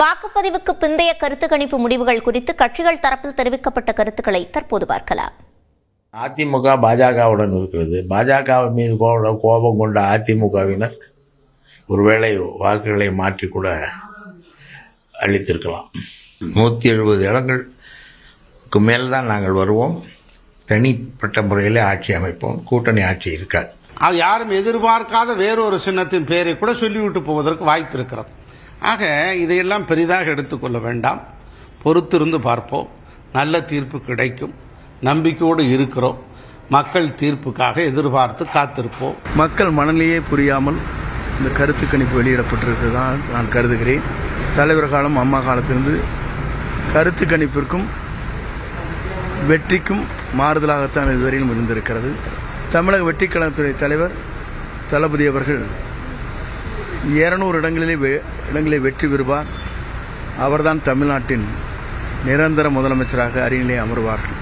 வாக்குப்பதிவுக்கு பிந்தைய கருத்து கணிப்பு முடிவுகள் குறித்து கட்சிகள் தரப்பில் தெரிவிக்கப்பட்ட கருத்துக்களை தற்போது பார்க்கலாம். அதிமுக பாஜகவுடன் இருக்கிறது. பாஜக மீது கோபம் கொண்ட அதிமுகவினர் ஒருவேளை வாக்குகளை மாற்றி கூட அளித்திருக்கலாம். 170 இடங்களுக்கு மேல் தான் நாங்கள் வருவோம். தனிப்பட்ட முறையில் ஆட்சி அமைப்போம். கூட்டணி ஆட்சி இருக்காது. அது யாரும் எதிர்பார்க்காத வேறொரு சின்னத்தின் பெயரை கூட சொல்லிவிட்டு போவதற்கு வாய்ப்பு இருக்கிறது. ஆக இதையெல்லாம் பெரிதாக எடுத்துக்கொள்ள வேண்டாம். பொறுத்திருந்து பார்ப்போம். நல்ல தீர்ப்பு கிடைக்கும். நம்பிக்கையோடு இருக்கிறோம். மக்கள் தீர்ப்புக்காக எதிர்பார்த்து காத்திருப்போம். மக்கள் மனநிலையே புரியாமல் இந்த கருத்து கணிப்பு வெளியிடப்பட்டிருக்கிறதான் நான் கருதுகிறேன். தலைவர் காலம் அம்மா காலத்திலிருந்து கருத்து கணிப்பிற்கும் வெற்றிக்கும் மாறுதலாகத்தான் இதுவரையிலும் இருந்திருக்கிறது. தமிழக வெற்றி கழகத்துறை தலைவர் தளபதி அவர்கள் 200 இடங்களிலே வெற்றி பெறுவார். அவர்தான் தமிழ்நாட்டின் நிரந்தர முதலமைச்சராக அரியணையிலே அமர்வார்கள்.